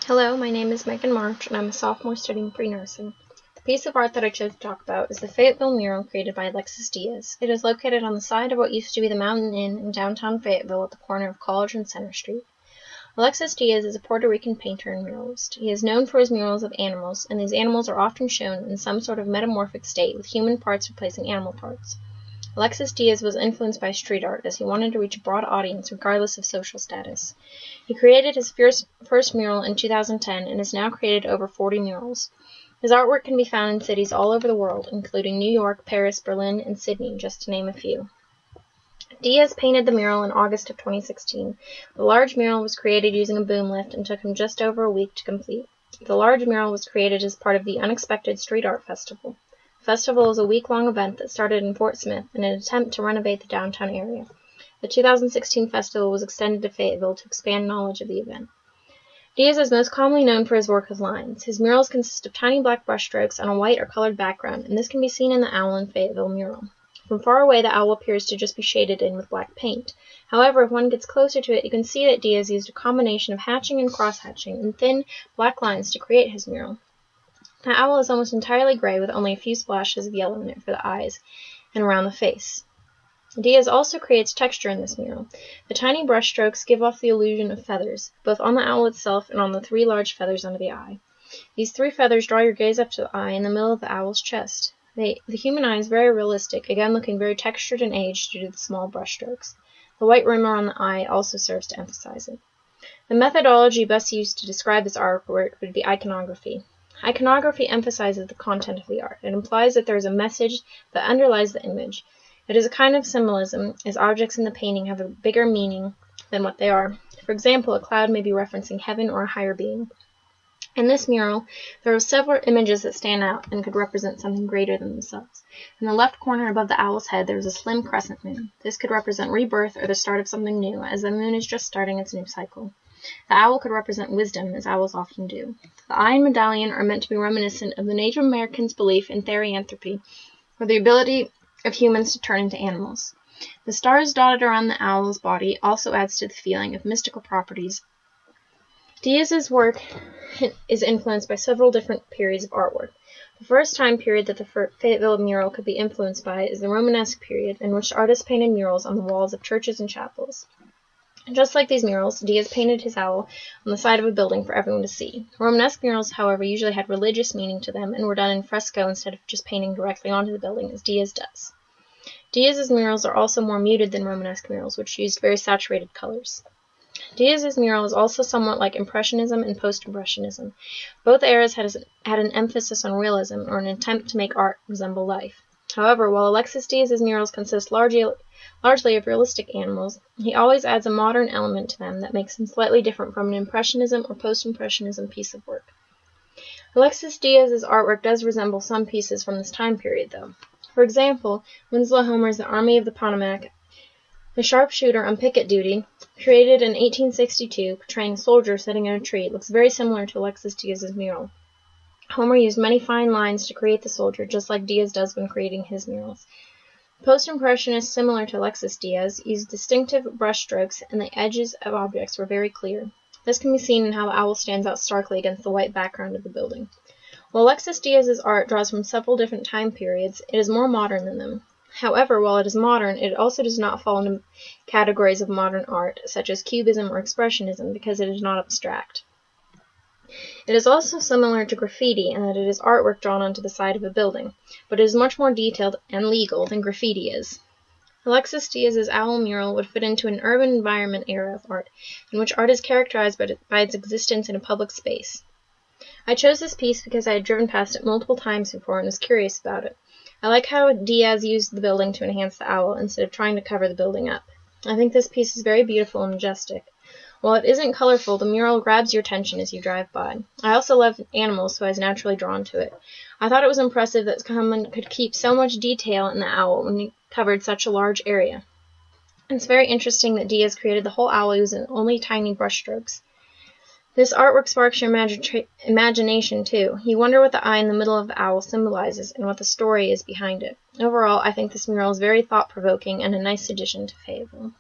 Hello, my name is Megan March, and I'm a sophomore studying pre-nursing. The piece of art that I chose to talk about is the Fayetteville mural created by Alexis Diaz. It is located on the side of what used to be the Mountain Inn in downtown Fayetteville at the corner of College and Center Street. Alexis Diaz is a Puerto Rican painter and muralist. He is known for his murals of animals, and these animals are often shown in some sort of metamorphic state with human parts replacing animal parts. Alexis Diaz was influenced by street art as he wanted to reach a broad audience regardless of social status. He created his first mural in 2010 and has now created over 40 murals. His artwork can be found in cities all over the world, including New York, Paris, Berlin, and Sydney, just to name a few. Diaz painted the mural in August of 2016. The large mural was created using a boom lift and took him just over a week to complete. The large mural was created as part of the Unexpected Street Art Festival. The festival is a week-long event that started in Fort Smith in an attempt to renovate the downtown area. The 2016 festival was extended to Fayetteville to expand knowledge of the event. Diaz is most commonly known for his work with lines. His murals consist of tiny black brushstrokes on a white or colored background, and this can be seen in the owl in Fayetteville mural. From far away, the owl appears to just be shaded in with black paint. However, if one gets closer to it, you can see that Diaz used a combination of hatching and cross-hatching and thin black lines to create his mural. The owl is almost entirely gray with only a few splashes of yellow in it for the eyes and around the face. Diaz also creates texture in this mural. The tiny brushstrokes give off the illusion of feathers, both on the owl itself and on the three large feathers under the eye. These three feathers draw your gaze up to the eye in the middle of the owl's chest. The human eye is very realistic, again looking very textured and aged due to the small brushstrokes. The white rim around the eye also serves to emphasize it. The methodology best used to describe this artwork would be iconography. Iconography emphasizes the content of the art. It implies that there is a message that underlies the image. It is a kind of symbolism, as objects in the painting have a bigger meaning than what they are. For example, a cloud may be referencing heaven or a higher being. In this mural, there are several images that stand out and could represent something greater than themselves. In the left corner above the owl's head, there is a slim crescent moon. This could represent rebirth or the start of something new, as the moon is just starting its new cycle. The owl could represent wisdom, as owls often do. The eye and medallion are meant to be reminiscent of the Native Americans' belief in therianthropy, or the ability of humans to turn into animals. The stars dotted around the owl's body also adds to the feeling of mystical properties. Diaz's work is influenced by several different periods of artwork. The first time period that the Fayetteville mural could be influenced by is the Romanesque period, in which artists painted murals on the walls of churches and chapels. Just like these murals, Diaz painted his owl on the side of a building for everyone to see. Romanesque murals, however, usually had religious meaning to them and were done in fresco instead of just painting directly onto the building, as Diaz does. Diaz's murals are also more muted than Romanesque murals, which used very saturated colors. Diaz's mural is also somewhat like Impressionism and Post-Impressionism. Both eras had an emphasis on realism, or an attempt to make art resemble life. However, while Alexis Diaz's murals consist largely of realistic animals, he always adds a modern element to them that makes them slightly different from an Impressionism or Post-Impressionism piece of work. Alexis Diaz's artwork does resemble some pieces from this time period, though. For example, Winslow Homer's The Army of the Potomac, the sharpshooter on picket duty, created in 1862, portraying a soldier sitting in a tree, looks very similar to Alexis Diaz's mural. Homer used many fine lines to create the soldier, just like Diaz does when creating his murals. Post-Impressionists, similar to Alexis Diaz, used distinctive brushstrokes, and the edges of objects were very clear. This can be seen in how the owl stands out starkly against the white background of the building. While Alexis Diaz's art draws from several different time periods, it is more modern than them. However, while it is modern, it also does not fall into categories of modern art, such as Cubism or Expressionism, because it is not abstract. It is also similar to graffiti in that it is artwork drawn onto the side of a building, but it is much more detailed and legal than graffiti is. Alexis Diaz's owl mural would fit into an urban environment era of art, in which art is characterized by its existence in a public space. I chose this piece because I had driven past it multiple times before and was curious about it. I like how Diaz used the building to enhance the owl instead of trying to cover the building up. I think this piece is very beautiful and majestic. While it isn't colorful, the mural grabs your attention as you drive by. I also love animals, so I was naturally drawn to it. I thought it was impressive that someone could keep so much detail in the owl when he covered such a large area. It's very interesting that Diaz created the whole owl using only tiny brushstrokes. This artwork sparks your imagination, too. You wonder what the eye in the middle of the owl symbolizes and what the story is behind it. Overall, I think this mural is very thought-provoking and a nice addition to Fayetteville.